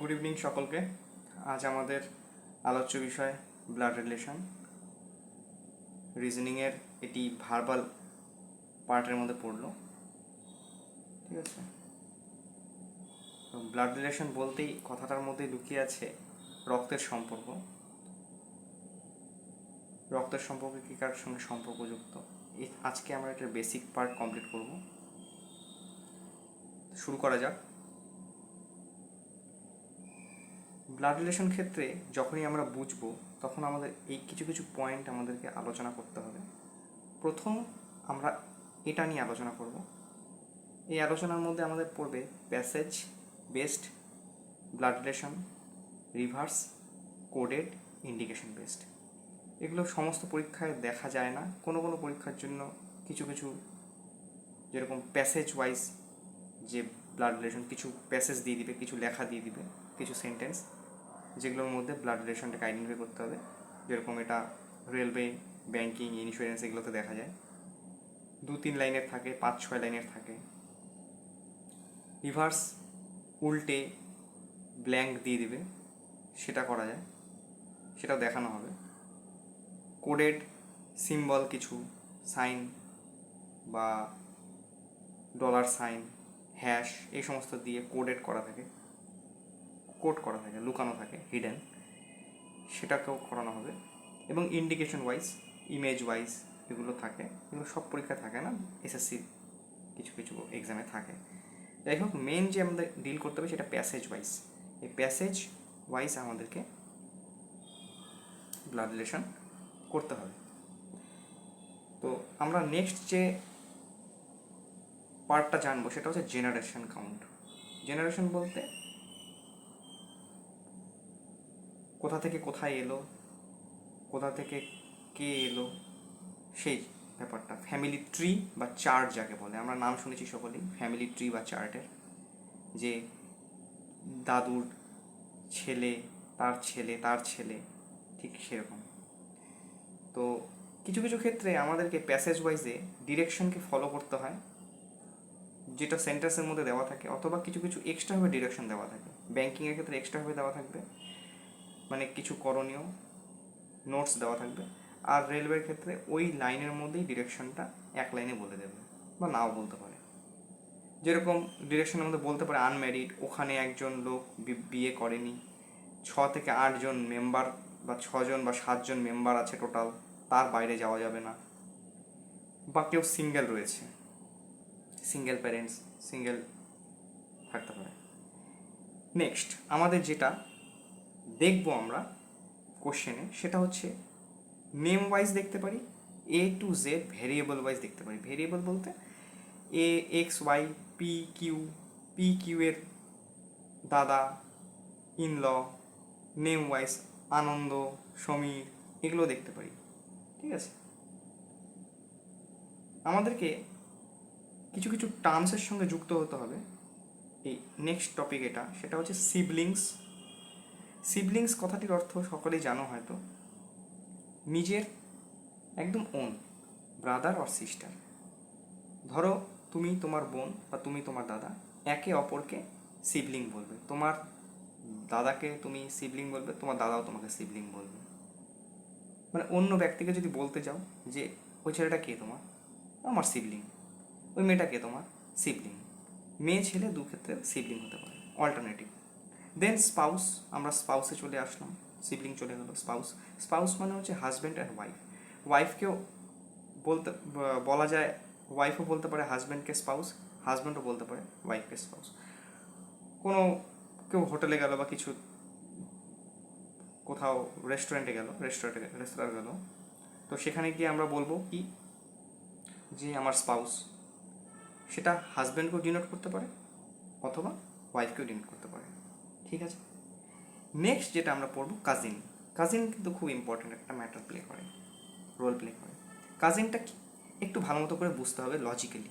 Good evening সকলকে। আজ আমাদের আলোচ্য বিষয় ব্লাড রিলেশন। রিজনিংয়ের এটি ভার্বাল পার্টের মধ্যে পড়লো। ঠিক আছে, তো ব্লাড রিলেশন বলতেই কথাটার মধ্যে লুকিয়ে আছে রক্তের সম্পর্ক। রক্তের সম্পর্ক কী কার সঙ্গে সম্পর্কযুক্ত, আজকে আমরা এটার বেসিক পার্ট কমপ্লিট করব। শুরু করা যাক। ব্লাড রিলেশন ক্ষেত্রে যখনই আমরা বুঝবো তখন আমাদের এই কিছু কিছু পয়েন্ট আমাদেরকে আলোচনা করতে হবে। প্রথম আমরা এটা নিয়ে আলোচনা করব। এই আলোচনার মধ্যে আমাদের পড়বে passage based blood relation, reverse, coded, indication based. এগুলো সমস্ত পরীক্ষায় দেখা যায় না, কোনো কোনো পরীক্ষার জন্য কিছু কিছু যেরকম প্যাসেজ ওয়াইজ যে ব্লাড রিলেশন কিছু প্যাসেজ দিয়ে দিবে, কিছু লেখা দিয়ে দিবে, কিছু সেন্টেন্স যেগুলোর মধ্যে ব্লাড রিলেশনটাকে আইডেন্টিফাই করতে হবে। যেরকম এটা রেলওয়ে, ব্যাঙ্কিং, ইন্স্যুরেন্স এগুলোতে দেখা যায় 2-3 লাইনের থাকে, 5-6 লাইনের থাকে। রিভার্স উল্টে ব্ল্যাঙ্ক দিয়ে দিবে, সেটা করা যায়, সেটাও দেখানো হবে। কোডেড সিম্বল কিছু সাইন বা ডলার সাইন, হ্যাশ এই সমস্ত দিয়ে কোডেড করা থাকে, কোড করা থাকে, লুকানো থাকে, হিডেন, সেটাকেও করানো হবে। এবং ইন্ডিকেশন ওয়াইজ, ইমেজ ওয়াইজ এগুলো থাকে। এগুলো সব পরীক্ষায় থাকে না, এসএসসি কিছু কিছু এক্সামে থাকে। যাই হোক, মেন যে আমাদের ডিল করতে হবে সেটা প্যাসেজ ওয়াইজ। এই প্যাসেজ ওয়াইজ আমাদেরকে ব্লাড রিলেশন করতে হবে। তো আমরা নেক্সট যে পার্টটা জানবো সেটা হচ্ছে জেনারেশন কাউন্ট। জেনারেশন বলতে কোথা থেকে কোথায় এলো, কোথা থেকে কে এলো, সেই ব্যাপারটা। ফ্যামিলি ট্রি বা চার্ট যাকে বলে, আমরা নাম শুনেছি সকলেই ফ্যামিলি ট্রি বা চার্টের, যে দাদুর ছেলে, তার ছেলে, তার ছেলে, ঠিক সেরকম। তো কিছু কিছু ক্ষেত্রে আমাদেরকে প্যাসেজ ওয়াইজে ডিরেকশনকে ফলো করতে হয়, যেটা সেন্টেন্সের মধ্যে দেওয়া থাকে, অথবা কিছু কিছু এক্সট্রাভাবে ডিরেকশন দেওয়া থাকে। ব্যাঙ্কিংয়ের ক্ষেত্রে এক্সট্রাভাবে দেওয়া থাকবে, মানে কিছু করণীয় নোটস দেওয়া থাকবে। আর রেলওয়ের ক্ষেত্রে ওই লাইনের মধ্যেই ডিরেকশনটা এক লাইনে বলে দেবে বা নাও বলতে পারে। যেরকম ডিরেকশনের মধ্যে বলতে পারে আনম্যারিড, ওখানে একজন লোক বিয়ে করেনি, 6 থেকে 8 জন মেম্বার বা 6 জন বা 7 জন মেম্বার আছে টোটাল, তার বাইরে যাওয়া যাবে না। বা কেউ সিঙ্গেল রয়েছে, সিঙ্গেল প্যারেন্টস, সিঙ্গেল থাকতে পারে। নেক্সট আমাদের যেটা দেখবো আমরা কোশ্চেনে সেটা হচ্ছে নেম ওয়াইজ দেখতে পারি, A to Z variable wise দেখতে পারি। ভেরিয়েবল বলতে A, X, Y, P, Q, P Q এর দাদা, ইনল, নেম ওয়াইজ আনন্দ, সমীর, এগুলো দেখতে পারি। ঠিক আছে, আমাদেরকে কিছু কিছু টার্মসের সঙ্গে যুক্ত হতে হবে। এই নেক্সট টপিক এটা, সেটা হচ্ছে সিবলিংস। সিবলিংস কথাটির অর্থ সকলেই জানো হয়তো, নিজের একদম ওন ব্রাদার অর সিস্টার। ধরো তুমি তোমার বোন বা তুমি তোমার দাদা, একে অপরকে সিবলিং বলবে। তোমার দাদাকে তুমি সিবলিং বলবে, তোমার দাদাও তোমাকে সিবলিং বলবে। মানে অন্য ব্যক্তিকে যদি বলতে চাও যে ওই ছেলেটা কে তোমার, আমার সিবলিং, ওই মেয়েটা কে তোমার, সিবলিং। মেয়ে ছেলে দু ক্ষেত্রে সিবলিং হতে পারে, অল্টারনেটিভ। দেন স্পাউস, আমরা স্পাউসে চলে আসলাম, সিবলিং চলে গেল। স্পাউস, স্পাউস মানে হচ্ছে হাজব্যান্ড অ্যান্ড ওয়াইফ। ওয়াইফকেও বলতে বলা যায়, ওয়াইফও বলতে পারে হাজব্যান্ডকে স্পাউস, হাজব্যান্ডও বলতে পারে ওয়াইফকে স্পাউস। কোনো কেউ হোটেলে গেল বা কিছু কোথাও রেস্টুরেন্টে গেল, তো সেখানে গিয়ে আমরা বলবো কি যে আমার স্পাউস, সেটা হাজব্যান্ডকেও ডিনোট করতে পারে অথবা ওয়াইফকেও ডিনোট করতে পারে। ঠিক আছে, নেক্সট যেটা আমরা পড়বো কাজিন। কাজিন কিন্তু খুব ইম্পর্টেন্ট একটা ম্যাটার প্লে করে, রোল প্লে করে। কাজিনটা কি একটু ভালো মতো করে বুঝতে হবে লজিক্যালি।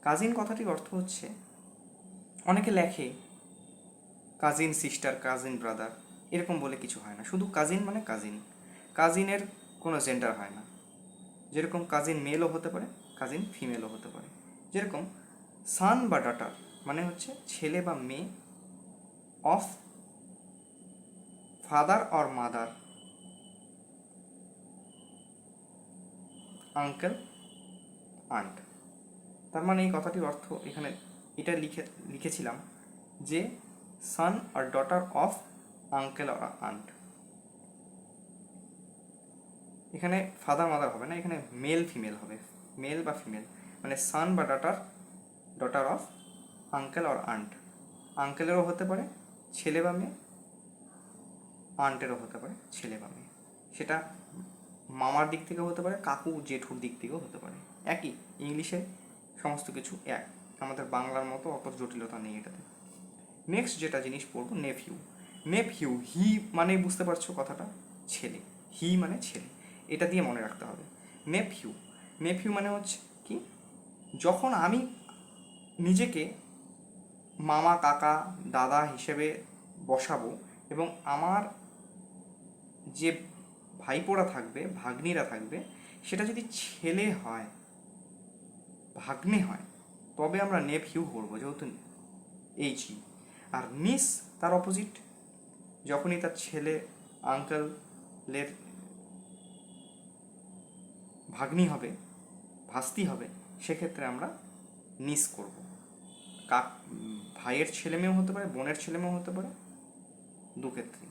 কাজিন কথাটির অর্থ হচ্ছে, অনেকে লেখে কাজিন সিস্টার, কাজিন ব্রাদার, এরকম বলে কিছু হয় না। শুধু কাজিন মানে কাজিন, কাজিনের কোনো জেন্ডার হয় না। যেরকম কাজিন মেলও হতে পারে, কাজিন ফিমেলও হতে পারে। যেরকম সান বা ডটার মানে হচ্ছে ছেলে বা মেয়ে of father or mother, uncle, aunt. তার মানে এই কথাটির অর্থ এখানে এটা লিখেছিলাম যে সান আর ডটার অফ আঙ্কেল আর আন্ট। এখানে ফাদার মাদার হবে না, এখানে মেল ফিমেল হবে, মেল বা ফিমেল, মানে সান বা ডটার অফ আঙ্কেল আর আন্ট। আঙ্কেলেরও হতে পারে ছেলে বা মেয়ে, আন্টেরও হতে পারে ছেলে বা মেয়ে। সেটা মামার দিক থেকেও হতে পারে, কাকু জেঠুর দিক থেকেও হতে পারে। একই, ইংলিশে সমস্ত কিছু এক, আমাদের বাংলার মতো অত জটিলতা নেই এটাতে। নেক্সট যেটা জিনিস পড়বো, নেফিউ। নেফিউ, হি মানে বুঝতে পারছো কথাটা, ছেলে, হি মানে ছেলে, এটা দিয়ে মনে রাখতে হবে। নেফিউ, নেফিউ মানে হচ্ছে কি, যখন আমি নিজেকে মামা কাকা দাদা হিসেবে বসাবো এবং আমার যে ভাইপোরা থাকবে ভাগ্নিরা থাকবে সেটা যদি ছেলে হয়, ভাগ্নে হয়, তবে আমরা নেফিউ করবো, যেহেতু এইচই। আর নিস তার অপোজিট, যখনই তার ছেলে আঙ্কেলের ভাগ্নি হবে, ভাস্তি হবে, সেক্ষেত্রে আমরা নিস করব। ভাইয়ের ছেলে মেয়েও হতে পারে, বোনের ছেলে মেয়েও হতে পারে, দু ক্ষেত্রে।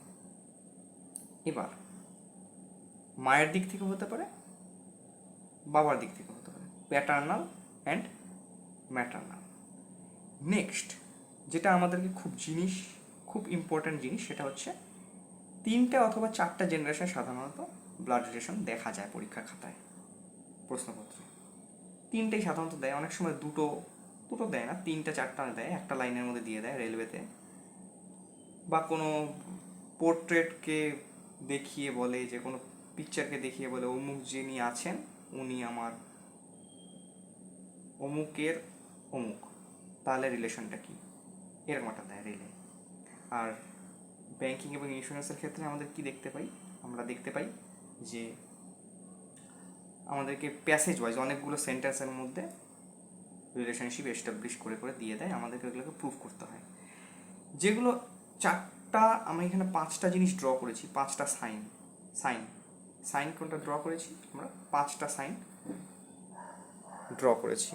এবার মায়ের দিক থেকে হতে পারে, বাবার দিক থেকে হতে পারে, প্যাটার্নাল অ্যান্ড ম্যাটার্নাল। নেক্সট যেটা আমাদেরকে খুব ইম্পর্ট্যান্ট জিনিস, সেটা হচ্ছে 3টে অথবা 4টে জেনারেশন সাধারণত ব্লাড রিলেশন দেখা যায় পরীক্ষার খাতায়, প্রশ্নপত্রে। 3টেই সাধারণত দেয়, অনেক সময় দুটো দেয় না, 3টে 4টা দেয়, একটা লাইনের মধ্যে দিয়ে দেয় রেলওয়েতে। বা কোনো পোর্ট্রেটকে দেখিয়ে বলে, যে কোনো পিকচারকে দেখিয়ে বলে অমুক যিনি আছেন উনি আমার অমুকের অমুক, তাহলে রিলেশনটা কি, এরকম একটা দেয় রেলে। আর ব্যাংকিং এবং ইন্স্যুরেন্সের ক্ষেত্রে আমাদের কি দেখতে পাই, আমরা দেখতে পাই যে আমাদেরকে প্যাসেজ ওয়াইজ অনেকগুলো সেন্টেন্সের মধ্যে রিলেশনশিপ এস্টাবলিশ করে দিয়ে দেয়, আমাদেরকে ওগুলোকে প্রুভ করতে হয়। যেগুলো 4টা, আমি এখানে 5টা জিনিস ড্র করেছি, 5টা সাইন কোনটা ড্র করেছি আমরা, 5টা সাইন ড্র করেছি।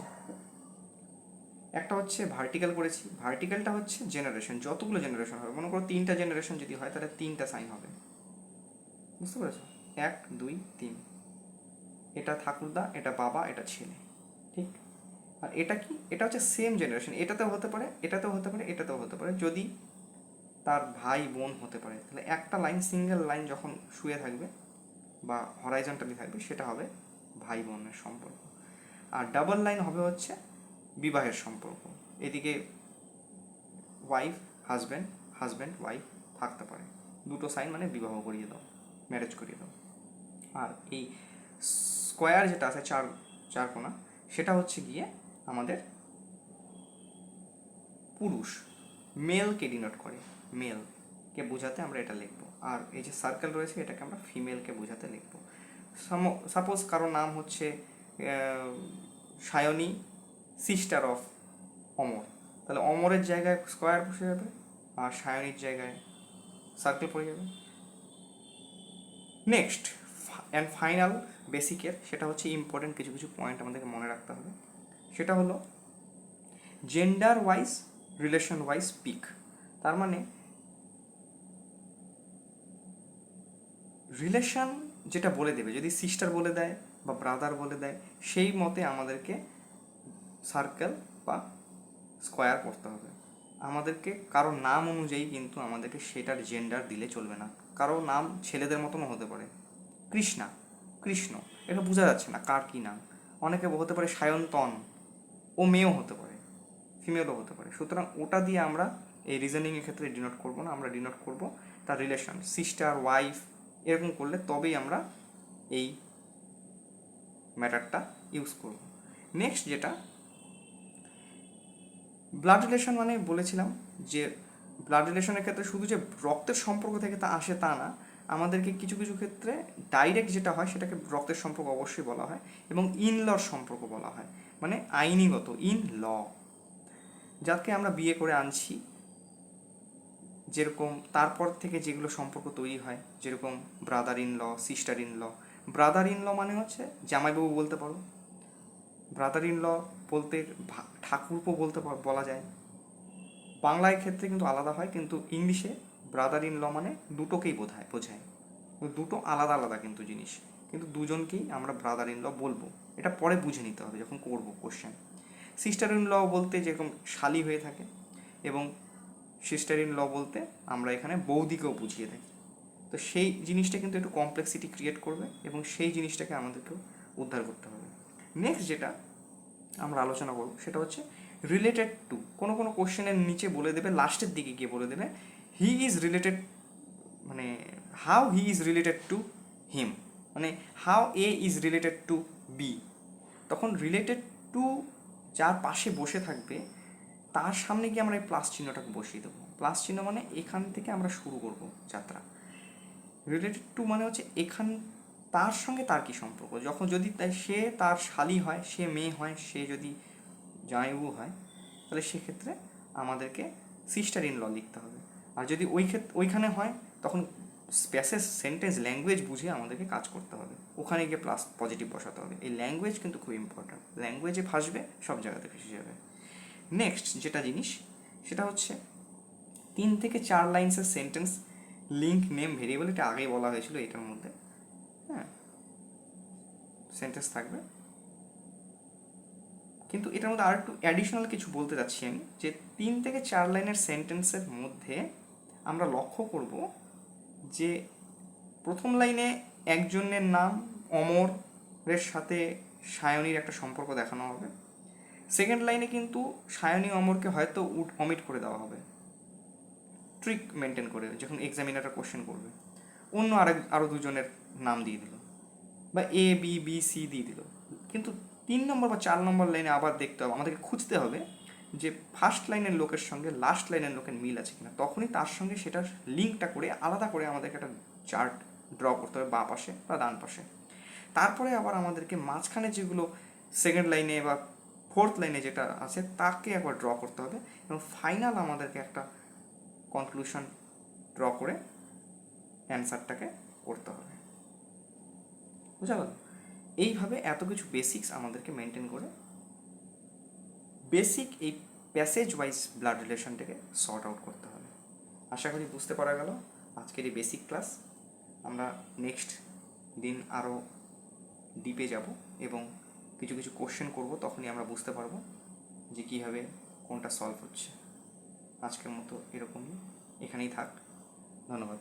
একটা হচ্ছে ভার্টিক্যাল করেছি, ভার্টিক্যালটা হচ্ছে জেনারেশন, যতগুলো জেনারেশন হবে, মনে করো 3টা জেনারেশন যদি হয় তাহলে 3টা সাইন হবে, বুঝতে পেরেছো? 1 2 3, এটা ঠাকুরদা, এটা বাবা, এটা ছেলে, ঠিক। আর এটা কি, এটা হচ্ছে সেম জেনারেশন, এটাতেও হতে পারে, এটাতেও হতে পারে, এটাতেও হতে পারে, যদি তার ভাই বোন হতে পারে, তাহলে একটা লাইন, সিঙ্গেল লাইন যখন শুয়ে থাকবে বা হরাইজন্টালি থাকবে, সেটা হবে ভাই বোনের সম্পর্ক। আর ডাবল লাইন হবে হচ্ছে বিবাহের সম্পর্ক, এদিকে ওয়াইফ হাজব্যান্ড, হাজব্যান্ড ওয়াইফ থাকতে পারে, দুটো সাইন মানে বিবাহ করিয়ে দাও, ম্যারেজ করিয়ে দাও। আর এই স্কোয়ার যেটা আছে, চার কোণা, সেটা হচ্ছে গিয়ে আমাদের পুরুষ, মেলকে ডিনোট করে, মেলকে বোঝাতে আমরা এটা লিখবো। আর এই যে সার্কেল রয়েছে, এটাকে আমরা ফিমেলকে বোঝাতে লিখবো। সাপোজ কারো নাম হচ্ছে সায়নী, সিস্টার অফ অমর, তাহলে অমরের জায়গায় স্কোয়ার বসে যাবে আর সায়নীর জায়গায় সার্কেল পড়ে যাবে। নেক্সট অ্যান্ড ফাইনাল বেসিকের, সেটা হচ্ছে ইম্পর্টেন্ট কিছু পয়েন্ট আমাদেরকে মনে রাখতে হবে, সেটা হলো gender wise relation wise pick. তার মানে রিলেশন যেটা বলে দেবে, যদি সিস্টার বলে দেয় বা ব্রাদার বলে দেয়, সেই মতে আমাদেরকে সার্কেল বা স্কোয়ার করতে হবে। আমাদেরকে কারো নাম অনুযায়ী কিন্তু আমাদেরকে সেটার জেন্ডার দিলে চলবে না। কারো নাম ছেলেদের মতনও হতে পারে, কৃষ্ণ, এটা বোঝা যাচ্ছে না কার কী নাম। অনেকে হতে পারে সায়ন্তন, ও মেয়েও হতে পারে, ফিমেলও হতে পারে। সুতরাং ওটা দিয়ে আমরা এই রিজনিংয়ের ক্ষেত্রে ডিনোট করব না, আমরা ডিনোট করব তার রিলেশন, সিস্টার ওয়াইফ এরকম করলে তবেই আমরা এই ম্যাটারটা ইউজ করব। নেক্সট যেটা ব্লাড রিলেশন, মানে বলেছিলাম যে ব্লাড রিলেশনের ক্ষেত্রে শুধু যে রক্তের সম্পর্ক থেকে তা আসে তা না, আমাদেরকে কিছু ক্ষেত্রে ডাইরেক্ট যেটা হয় সেটাকে রক্তের সম্পর্ক অবশ্যই বলা হয়, এবং ইন লর সম্পর্ক বলা হয়, মানে আইনিগত, ইন ল। যাকে আমরা বিয়ে করে আনছি যেরকম তারপর থেকে যেগুলো সম্পর্ক তৈরি হয়, যেরকম brother in law, sister in law. Brother in law মানে হচ্ছে জামাইবাবু বলতে পারো, ব্রাদার ইন ল বলতে ঠাকুরপো বলতে বলা যায়। বাংলায় ক্ষেত্রে কিন্তু আলাদা হয়, কিন্তু ইংলিশে ব্রাদার ইন ল মানে দুটোকেই বোঝায়। দুটো আলাদা আলাদা কিন্তু জিনিস, কিন্তু দুজনকেই আমরা ব্রাদার ইন ল বলবো। এটা পরে বুঝে নিতে হবে যখন করবো কোশ্চেন। সিস্টার ইন ল বলতে যেরকম শালি হয়ে থাকে, এবং সিস্টার ইন ল বলতে আমরা এখানে বৌদিকেও বুঝিয়ে থাকি। তো সেই জিনিসটা কিন্তু একটু কমপ্লেক্সিটি ক্রিয়েট করবে, এবং সেই জিনিসটাকে আমাদেরকেও উদ্ধার করতে হবে। নেক্সট যেটা আমরা আলোচনা করব সেটা হচ্ছে রিলেটেড টু। কোনো কোনো কোশ্চেনের নিচে বলে দেবে, লাস্টের দিকে গিয়ে বলে দেবে হি ইজ রিলেটেড, মানে how he is related to him, মানে how A is related to B. তখন রিলেটেড টু যার পাশে বসে থাকবে তার সামনে গিয়ে আমরা এই প্লাস চিহ্নটাকে বসিয়ে দেবো। প্লাস চিহ্ন মানে এখান থেকে আমরা শুরু করব যাত্রা। রিলেটেড টু মানে হচ্ছে এখান, তার সঙ্গে তার কি সম্পর্ক, যখন যদি সে তার শালি হয়, সে মেয়ে হয়, সে যদি জামাইবাবু হয়, তাহলে সেক্ষেত্রে আমাদেরকে সিস্টার ইন ল লিখতে হবে। আর যদি ওইখানে হয় তখন স্পেসেস সেন্টেন্স ল্যাঙ্গুয়েজ বুঝে আমাদেরকে কাজ করতে হবে, ওখানে গিয়ে প্লাস পজিটিভ বসাতে হবে। এই ল্যাঙ্গুয়েজ কিন্তু খুব ইম্পর্ট্যান্ট, ল্যাঙ্গুয়েজে ফাঁসবে সব জায়গাতে ফেসে যাবে। নেক্সট যেটা জিনিস সেটা হচ্ছে 3 থেকে 4 লাইন্সের সেন্টেন্স লিঙ্ক নেম ভেরিয়েবল, এটা আগেই বলা হয়েছিল এটার মধ্যে। হ্যাঁ, সেন্টেন্স থাকবে, কিন্তু এটার মধ্যে আর একটু অ্যাডিশনাল কিছু বলতে যাচ্ছি আমি, যে 3 থেকে 4 লাইনের সেন্টেন্সের মধ্যে আমরা লক্ষ্য করব যে প্রথম লাইনে একজনের নাম অমরের সাথে সায়নীর একটা সম্পর্ক দেখানো হবে। সেকেন্ড লাইনে কিন্তু সায়নী অমরকে হয়তো অমিট করে দেওয়া হবে, ট্রিক মেনটেন করে, যখন এক্সামিনাররা কোশ্চেন করবে অন্য আরও দুজনের নাম দিয়ে দিল, বা এ বি বি সি দিয়ে দিল। কিন্তু 3 নম্বর বা 4 নম্বর লাইনে আবার দেখতে হবে, আমাদেরকে খুঁজতে হবে যে ফার্স্ট লাইনের লোকের সঙ্গে লাস্ট লাইনের লোকের মিল আছে কিনা। তখনই তার সঙ্গে সেটার লিঙ্কটা করে আলাদা করে আমাদেরকে একটা চার্ট ড্র করতে হবে, বাঁ পাশে বা ডান পাশে। তারপরে আবার আমাদেরকে মাঝখানে যেগুলো সেকেন্ড লাইনে বা ফোর্থ লাইনে যেটা আছে তাকে একবার ড্র করতে হবে, এবং ফাইনাল আমাদেরকে একটা কনক্লুশন ড্র করে অ্যান্সারটাকে করতে হবে। বুঝা গেল? এইভাবে এত কিছু বেসিক্স আমাদেরকে মেনটেন করে বেসিক এই প্যাসেজ ওয়াইজ ব্লাড রিলেশনটাকে সর্ট আউট করতে হবে। আশা করি বুঝতে পারা গেল আজকের এই বেসিক ক্লাস। আমরা নেক্সট দিন আরও ডিপে যাব এবং কিছু কিছু কোশ্চেন করব, তখনই আমরা বুঝতে পারবো যে কীভাবে কোনটা সলভ হচ্ছে। আজকের মতো এরকমই, এখানেই থাক। ধন্যবাদ।